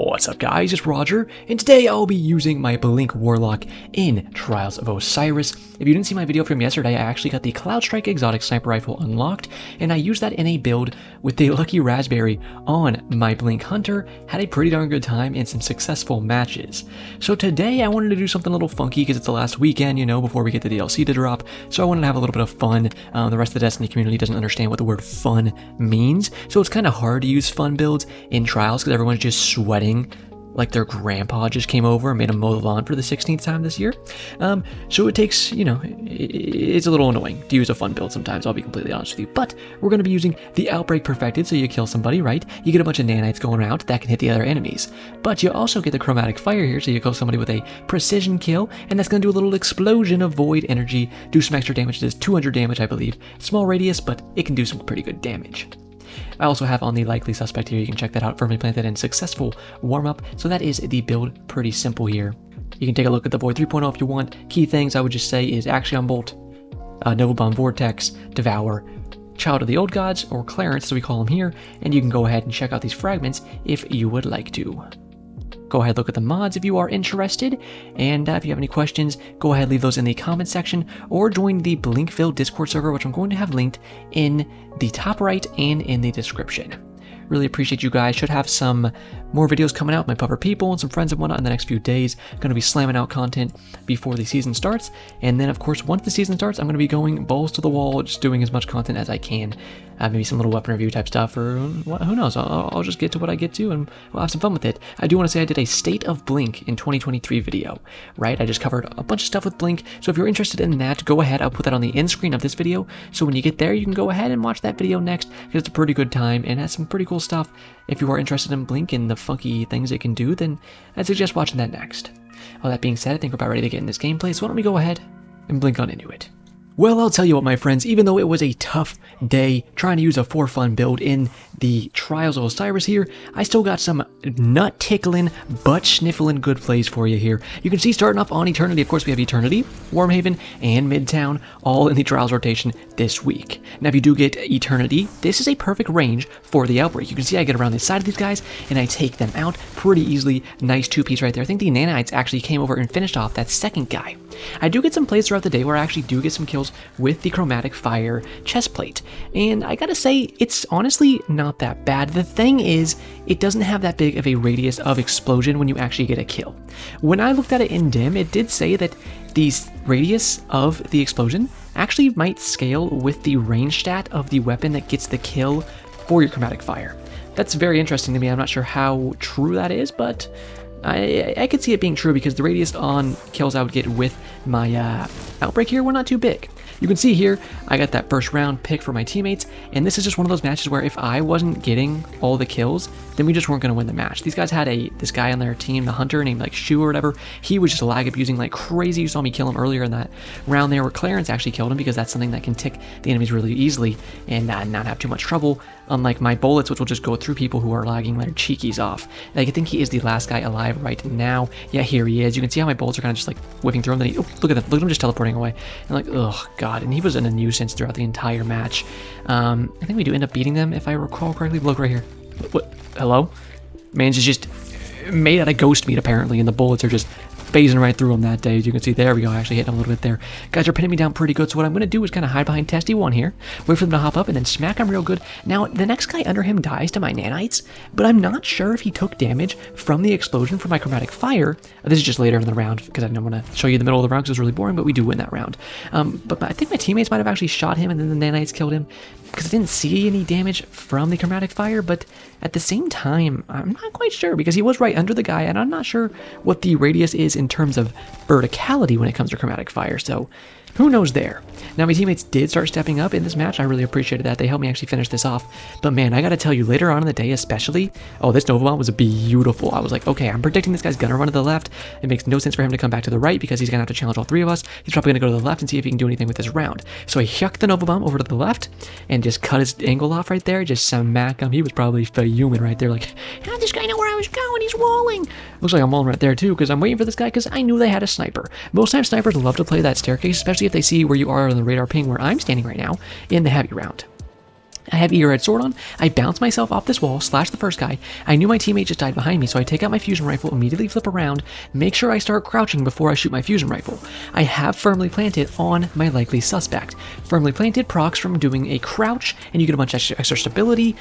What's up guys, it's Roger, and today I'll be using my Blink Warlock in Trials of Osiris. If you didn't see my video from yesterday, I actually got the Cloud Strike exotic sniper rifle unlocked, and I used that in a build with the Lucky Raspberry on my Blink Hunter, had a pretty darn good time in some successful matches. So today I wanted to do something a little funky because it's the last weekend, you know, before we get the DLC to drop, so I wanted to have a little bit of fun. The rest of the Destiny community doesn't understand what the word fun means, so it's kind of hard to use fun builds in Trials because everyone's just sweating like their grandpa just came over and made them mow the lawn for the 16th time this year. So it takes, you know, it's a little annoying to use a fun build sometimes, I'll be completely honest with you. But we're going to be using the Outbreak Perfected, so you kill somebody, right? You get a bunch of nanites going around that can hit the other enemies. But you also get the Chromatic Fire here, so you kill somebody with a precision kill, and that's going to do a little explosion of void energy, do some extra damage. It does 200 damage, I believe. Small radius, but it can do some pretty good damage. I also have on the likely suspect here, you can check that out, firmly planted and successful warm-up. So that is the build, pretty simple here. You can take a look at the Void 3.0 if you want. Key things I would just say is Axion Bolt, Nova Bomb Vortex, Devour, Child of the Old Gods, or Clarence, so we call him here, and you can go ahead and check out these fragments if you would like to. Go ahead, look at the mods if you are interested, and if you have any questions, go ahead, leave those in the comment section, or join the Blinkville Discord server, which I'm going to have linked in the top right and in the description. Really appreciate you guys. Should have some more videos coming out, my pupper people and some friends and whatnot in the next few days. Going to be slamming out content before the season starts, and then of course once the season starts, I'm going to be going balls to the wall, just doing as much content as I can. Maybe some little weapon review type stuff, or who knows, I'll just get to what I get to and we'll have some fun with it. I do want to say I did a State of Blink in 2023 video, right? I just covered a bunch of stuff with Blink, so if you're interested in that, go ahead, I'll put that on the end screen of this video, so when you get there, you can go ahead and watch that video next, because it's a pretty good time and has some pretty cool stuff. If you are interested in Blink and the funky things it can do, then I'd suggest watching that next. All that being said, I think we're about ready to get in this gameplay, so why don't we go ahead and blink on into it. Well, I'll tell you what, my friends, even though it was a tough day trying to use a for fun build in the Trials of Osiris here, I still got some nut-tickling, butt-sniffling good plays for you here. You can see starting off on Eternity, of course, we have Eternity, Wormhaven, and Midtown, all in the Trials rotation this week. Now, if you do get Eternity, this is a perfect range for the Outbreak. You can see I get around the side of these guys, and I take them out pretty easily. Nice two-piece right there. I think the nanites actually came over and finished off that second guy. I do get some plays throughout the day where I actually do get some kills with the Chromatic Fire chestplate, and I gotta say, it's honestly not that bad. The thing is, it doesn't have that big of a radius of explosion when you actually get a kill. When I looked at it in dim, it did say that the radius of the explosion actually might scale with the range stat of the weapon that gets the kill for your Chromatic Fire. That's very interesting to me. I'm not sure how true that is, but I could see it being true because the radius on kills I would get with my Outbreak here were not too big. You can see here, I got that first round pick for my teammates, and this is just one of those matches where if I wasn't getting all the kills, then we just weren't going to win the match. These guys had this guy on their team, the hunter named like Shu or whatever. He was just lag abusing like crazy. You saw me kill him earlier in that round there where Clarence actually killed him because that's something that can tick the enemies really easily and not have too much trouble. Unlike my bullets, which will just go through people who are lagging their cheekies off. Like, I think he is the last guy alive right now. Yeah, here he is. You can see how my bullets are kind of just like whipping through him. Then look at that. Look at him just teleporting away. And like, oh god. And he was in a nuisance throughout the entire match. I think we do end up beating them if I recall correctly. Look right here. What? Hello? Man's is just made out of ghost meat apparently, and the bullets are just phasing right through him that day. As you can see, there we go, actually hitting him a little bit there. Guys are pinning me down pretty good, so what I'm going to do is kind of hide behind Testy 1 here, wait for them to hop up, and then smack him real good. Now, the next guy under him dies to my nanites, but I'm not sure if he took damage from the explosion from my Chromatic Fire. This is just later in the round, because I don't want to show you the middle of the round because it was really boring, but we do win that round. But I think my teammates might have actually shot him, and then the nanites killed him, because I didn't see any damage from the Chromatic Fire, but at the same time, I'm not quite sure, because he was right under the guy, and I'm not sure what the radius is in terms of verticality when it comes to Chromatic Fire, so who knows there. Now, my teammates did start stepping up in this match. I really appreciated that. They helped me actually finish this off. But man, I gotta tell you, later on in the day especially, oh, this Nova Bomb was beautiful. I was like, okay, I'm predicting this guy's gonna run to the left. It makes no sense for him to come back to the right because he's gonna have to challenge all three of us. He's probably gonna go to the left and see if he can do anything with this round. So I hucked the Nova Bomb over to the left and just cut his angle off right there. Just smack him. He was probably fuming right there like, how did this guy know where I was going? He's walling. Looks like I'm walling right there too because I'm waiting for this guy because I knew they had a sniper. Most times snipers love to play that staircase, especially if they see where you are on the radar ping where I'm standing right now in the heavy round. I have Eager Red Sword on. I bounce myself off this wall, slash the first guy. I knew my teammate just died behind me, so I take out my fusion rifle, immediately flip around, make sure I start crouching before I shoot my fusion rifle. I have firmly planted on my likely suspect. Firmly planted procs from doing a crouch, and you get a bunch of extra stability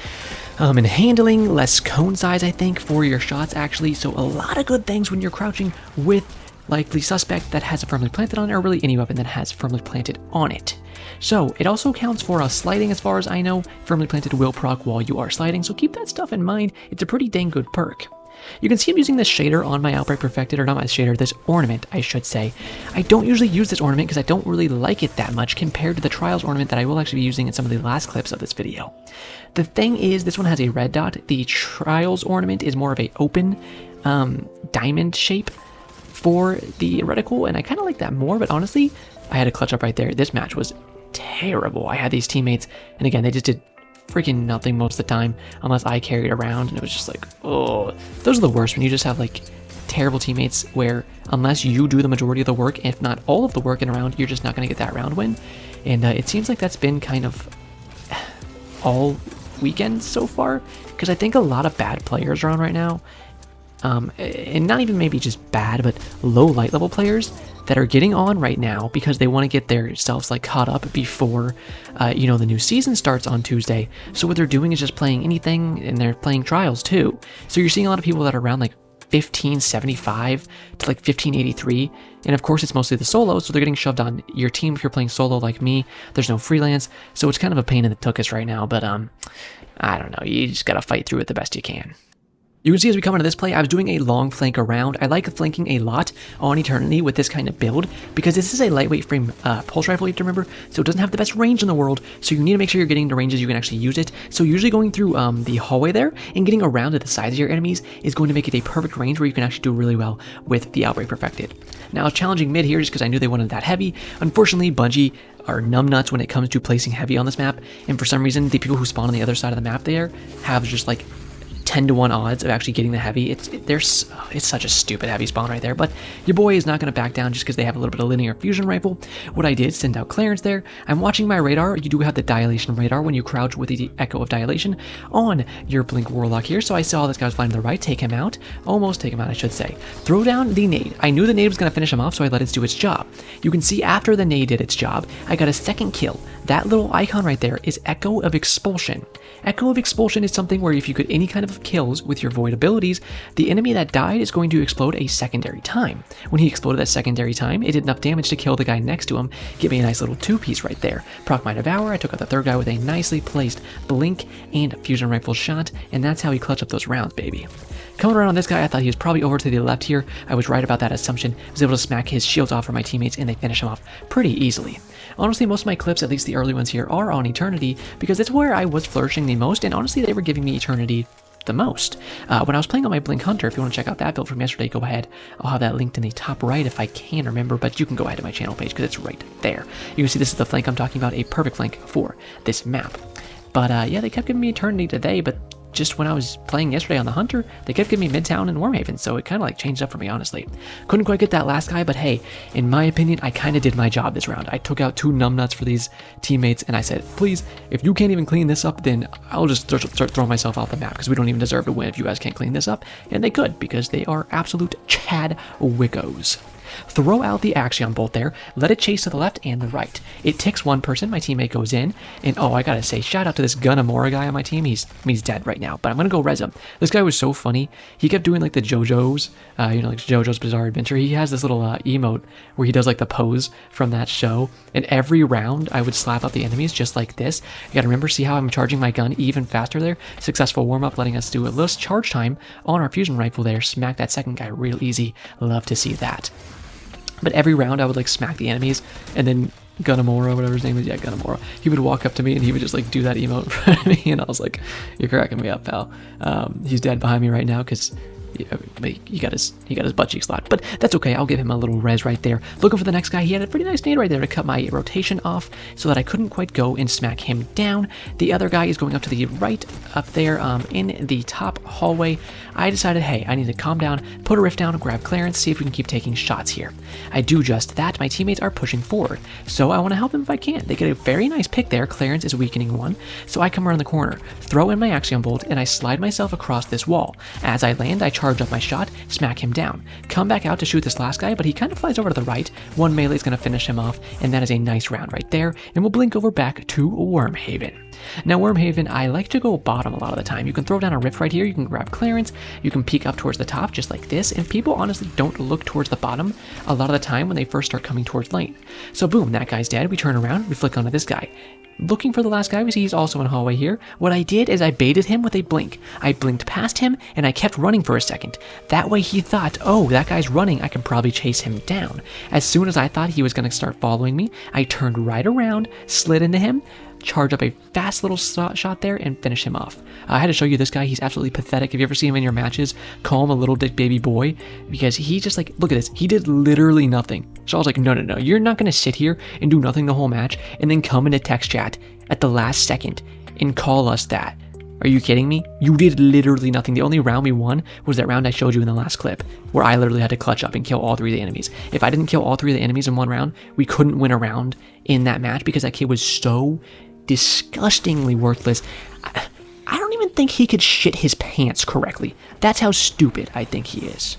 and handling, less cone size, I think, for your shots actually. So a lot of good things when you're crouching with likely suspect that has a firmly planted on it, or really any weapon that has firmly planted on it. So it also counts for sliding as far as I know. Firmly planted will proc while you are sliding, so keep that stuff in mind. It's a pretty dang good perk. You can see I'm using this shader on my Outbreak Perfected, or not my shader, this ornament, I should say. I don't usually use this ornament because I don't really like it that much compared to the Trials ornament that I will actually be using in some of the last clips of this video. The thing is, this one has a red dot. The Trials ornament is more of a open diamond shape for the reticle, and I kind of like that more, but honestly, I had to clutch up right there. This match was terrible. I had these teammates, and again, they just did freaking nothing most of the time, unless I carried around, and it was just like, oh, those are the worst when you just have like terrible teammates where unless you do the majority of the work, if not all of the work in a round, you're just not going to get that round win. And it seems like that's been kind of all weekend so far, because I think a lot of bad players are on right now. And not even maybe just bad, but low light level players that are getting on right now because they want to get themselves like caught up before, you know, the new season starts on Tuesday. So what they're doing is just playing anything, and they're playing trials too. So you're seeing a lot of people that are around like 1575 to like 1583, and of course it's mostly the solos, so they're getting shoved on your team if you're playing solo like me. There's no freelance, so it's kind of a pain in the tuchus right now, but I don't know, you just gotta fight through it the best you can. You can see as we come into this play, I was doing a long flank around. I like flanking a lot on Eternity with this kind of build because this is a lightweight frame pulse rifle, you have to remember, so it doesn't have the best range in the world, so you need to make sure you're getting to ranges you can actually use it. So usually going through the hallway there and getting around to the sides of your enemies is going to make it a perfect range where you can actually do really well with the Outbreak Perfected. Now I was challenging mid here just because I knew they wanted that heavy. Unfortunately, Bungie are numbnuts when it comes to placing heavy on this map, and for some reason the people who spawn on the other side of the map there have just like 10-to-1 odds of actually getting the heavy. It's such a stupid heavy spawn right there, but your boy is not going to back down just because they have a little bit of linear fusion rifle. What I did, send out clearance there. I'm watching my radar. You do have the dilation radar when you crouch with the echo of dilation on your blink warlock here, so I saw this guy was flying to the right, take him out, almost take him out I should say. Throw down the nade. I knew the nade was going to finish him off, so I let it do its job. You can see after the nade did its job, I got a second kill. That little icon right there is Echo of Expulsion. Echo of Expulsion is something where if you get any kind of kills with your void abilities, the enemy that died is going to explode a secondary time. When he exploded that secondary time, it did enough damage to kill the guy next to him, give me a nice little two-piece right there. Proc my Devour, I took out the third guy with a nicely placed blink and fusion rifle shot, and that's how he clutched up those rounds, baby. Coming around on this guy, I thought he was probably over to the left here. I was right about that assumption. I was able to smack his shields off for my teammates, and they finish him off pretty easily. Honestly, most of my clips, at least the early ones here, are on Eternity because it's where I was flourishing the most, and honestly, they were giving me Eternity the most. When I was playing on my Blink Hunter, if you want to check out that build from yesterday, go ahead. I'll have that linked in the top right if I can remember, but you can go ahead to my channel page because it's right there. You can see this is the flank I'm talking about, a perfect flank for this map. But yeah, they kept giving me Eternity today, but just when I was playing yesterday on the Hunter, they kept giving me Midtown and Wormhaven, so it kind of like changed up for me, honestly. Couldn't quite get that last guy, but hey, in my opinion, I kind of did my job this round. I took out 2 numbnuts for these teammates, and I said, please, if you can't even clean this up, then I'll just start throwing myself off the map, because we don't even deserve to win if you guys can't clean this up. And they could, because they are absolute Chad Wickos. Throw out the Axion Bolt there, let it chase to the left and the right. It ticks one person, my teammate goes in, and oh, I gotta say, shout out to this Gunamora guy on my team. He's dead right now, but I'm gonna go res him. This guy was so funny. He kept doing like the JoJo's, you know, like JoJo's Bizarre Adventure. He has this little emote where he does like the pose from that show, and every round I would slap up the enemies just like this. You gotta remember, see how I'm charging my gun even faster there? Successful warm-up, letting us do a little charge time on our fusion rifle there. Smack that second guy real easy. Love to see that. But every round I would like smack the enemies, and then Gunamora, whatever his name is, yeah, Gunamora, he would walk up to me and he would just like do that emote in front of me, and I was like, you're cracking me up, pal. He's dead behind me right now because he got his butt cheeks locked, but that's okay. I'll give him a little res right there. Looking for the next guy. He had a pretty nice nade right there to cut my rotation off so that I couldn't quite go and smack him down. The other guy is going up to the right up there in the top hallway. I decided, hey, I need to calm down, put a rift down, grab clearance, see if we can keep taking shots here. I do just that. My teammates are pushing forward, so I want to help them if I can. They get a very nice pick there. Clearance is weakening one, so I come around the corner, throw in my axiom bolt, and I slide myself across this wall. As I land, I charge up my shot, smack him down, come back out to shoot this last guy, but he kind of flies over to the right. One melee is going to finish him off, and that is a nice round right there, and we'll blink over back to Wormhaven. Now Wormhaven, I like to go bottom a lot of the time. You can throw down a rift right here, you can grab clearance, you can peek up towards the top just like this, and people honestly don't look towards the bottom a lot of the time when they first start coming towards lane. So boom, that guy's dead, we turn around, we flick onto this guy. Looking for the last guy, we see he's also in hallway here. What I did is I baited him with a blink. I blinked past him and I kept running for a second. That way he thought, oh, that guy's running, I can probably chase him down. As soon as I thought he was going to start following me, I turned right around, slid into him, charge up a fast little shot there, and finish him off. I had to show you this guy. He's absolutely pathetic. If you ever see him in your matches, call him a little dick baby boy, because he just like, look at this. He did literally nothing. So I was like, no, you're not going to sit here and do nothing the whole match and then come into text chat at the last second and call us that. Are you kidding me? You did literally nothing. The only round we won was that round I showed you in the last clip, where I literally had to clutch up and kill all 3 of the enemies. If I didn't kill all 3 of the enemies in one round, we couldn't win a round in that match because that kid was so disgustingly worthless. I don't even think he could shit his pants correctly. That's how stupid I think he is.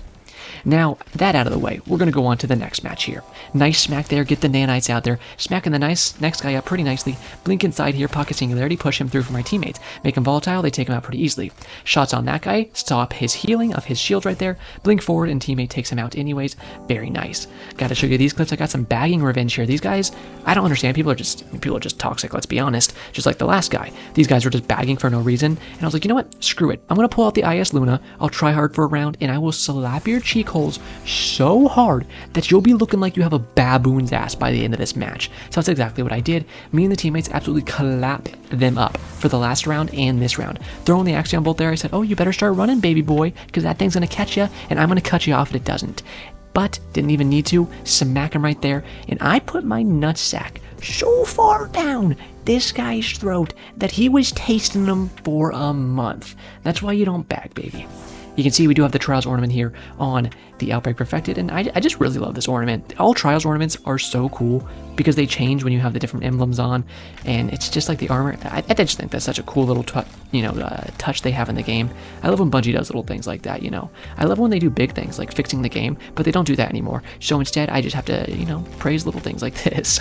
Now, that out of the way, we're going to go on to the next match here. Nice smack there, get the nanites out there, smacking the next guy up pretty nicely, blink inside here, pocket singularity, push him through for my teammates. Make him volatile, they take him out pretty easily. Shots on that guy, stop his healing of his shield right there, blink forward and teammate takes him out anyways. Very nice. Gotta show you these clips, I got some bagging revenge here. These guys, I don't understand, people are just toxic, let's be honest, just like the last guy. These guys were just bagging for no reason, and I was like, you know what, screw it. I'm going to pull out the IS Luna, I'll try hard for a round, and I will slap your cheek holes so hard that you'll be looking like you have a baboon's ass by the end of this match. So that's exactly what I did. Me and the teammates absolutely clap them up for the last round and this round. Throwing the axiom bolt there, I said, oh, you better start running, baby boy, because that thing's going to catch you, and I'm going to cut you off if it doesn't. But didn't even need to, smack him right there, and I put my nutsack so far down this guy's throat that he was tasting them for a month. That's why you don't bag, baby. You can see we do have the Trials ornament here on the Outbreak Perfected, and I just really love this ornament. All Trials ornaments are so cool because they change when you have the different emblems on, and it's just like the armor. I just think that's such a cool little touch they have in the game. I love when Bungie does little things like that, you know. I love when they do big things like fixing the game, but they don't do that anymore. So instead, I just have to, praise little things like this.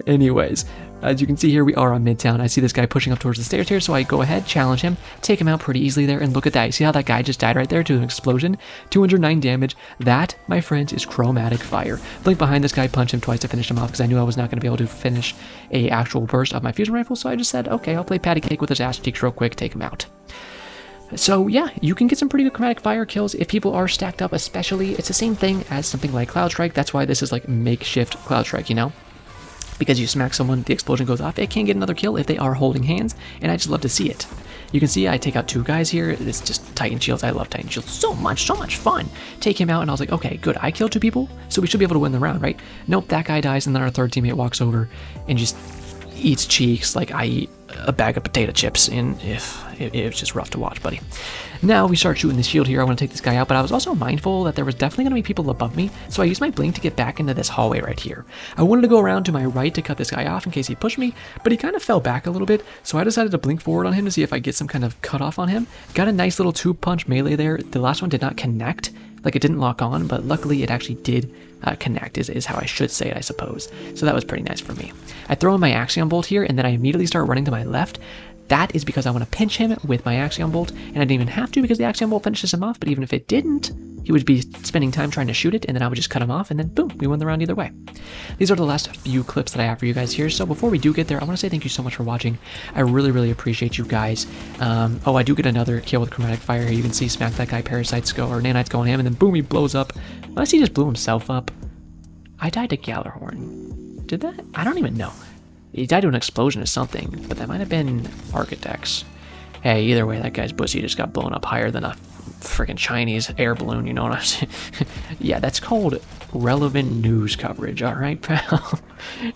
Anyways, as you can see here, we are on Midtown. I see this guy pushing up towards the stairs here, so I go ahead, challenge him, take him out pretty easily there, and look at that. You see how that guy just died right there to an explosion? 209 damage. That, my friends, is chromatic fire. Blink behind this guy, punch him twice to finish him off, because I knew I was not going to be able to finish a actual burst of my fusion rifle, so I just said, okay, I'll play patty cake with his ass cheeks real quick, take him out. So yeah, you can get some pretty good chromatic fire kills if people are stacked up, especially. It's the same thing as something like Cloud Strike. That's why this is like makeshift Cloud Strike, because you smack someone, the explosion goes off, it can get another kill if they are holding hands, and I just love to see it. You can see I take out 2 guys here. It's just Titan Shields. I love Titan Shields so much fun. Take him out, and I was like, okay, good, I killed 2 people, so we should be able to win the round, right? Nope, that guy dies, and then our third teammate walks over and just eats cheeks like I eat a bag of potato chips, and it was just rough to watch, buddy. Now we start shooting the shield here. I want to take this guy out, but I was also mindful that there was definitely going to be people above me, so I used my blink to get back into this hallway right here. I wanted to go around to my right to cut this guy off in case he pushed me, but he kind of fell back a little bit, so I decided to blink forward on him to see if I get some kind of cutoff on him. Got a nice little 2-punch melee there. The last one did not connect, like it didn't lock on, but luckily it actually did connect, is how I should say it, I suppose. So that was pretty nice for me. I throw in my axiom bolt here, and then I immediately start running to my left. That is because I want to pinch him with my axiom bolt, and I didn't even have to because the axiom bolt finishes him off, but even if it didn't, he would be spending time trying to shoot it, and then I would just cut him off, and then boom, we won the round either way. These are the last few clips that I have for you guys here, so before we do get there, I want to say thank you so much for watching. I really appreciate you guys. I do get another kill with chromatic fire here. You can see smack that guy, parasites go, or nanites go on him, and then boom, he blows up. Unless he just blew himself up. I died to Gallarhorn. Did that? I don't even know. He died to an explosion or something, but that might have been Architects. Hey, either way, that guy's pussy just got blown up higher than a freaking Chinese air balloon, you know what I'm saying? Yeah, that's called relevant news coverage, alright, pal?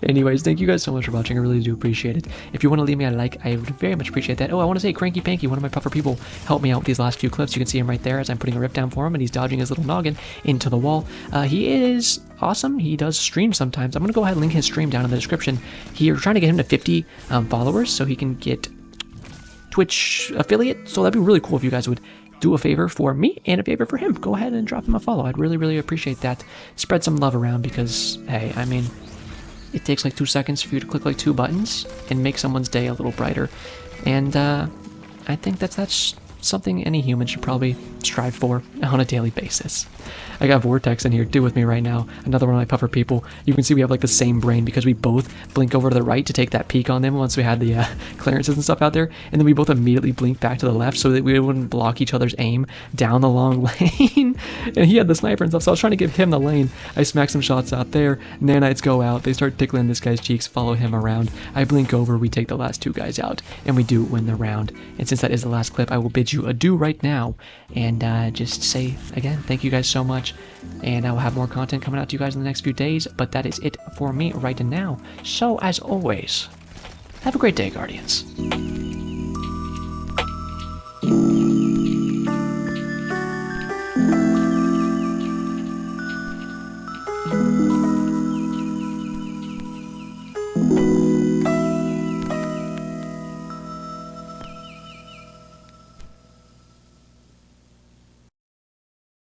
Anyways, thank you guys so much for watching. I really do appreciate it. If you want to leave me a like, I would very much appreciate that. Oh, I want to say Cranky Panky, one of my puffer people, helped me out with these last few clips. You can see him right there as I'm putting a rip down for him, and he's dodging his little noggin into the wall. He is awesome. He does stream sometimes. I'm going to go ahead and link his stream down in the description. We're trying to get him to 50 followers so he can get Twitch affiliate. So that'd be really cool if you guys would do a favor for me and a favor for him. Go ahead and drop him a follow. I'd really, really appreciate that. Spread some love around because, hey, I mean, it takes like 2 seconds for you to click like 2 buttons and make someone's day a little brighter. And I think that's something any human should probably strive for on a daily basis. I got Vortex in here too with me right now, another one of my puffer people. You can see we have like the same brain because we both blink over to the right to take that peek on them once we had the clearances and stuff out there, and then we both immediately blink back to the left so that we wouldn't block each other's aim down the long lane. And he had the sniper and stuff, so I was trying to give him the lane. I smack some shots out there, nanites go out, they start tickling this guy's cheeks, follow him around. I blink over, we take the last 2 guys out, and we do win the round. And since that is the last clip, I will bid you adieu right now, and just say again, thank you guys so much, and I will have more content coming out to you guys in the next few days, but that is it for me right now. So as always, have a great day, Guardians.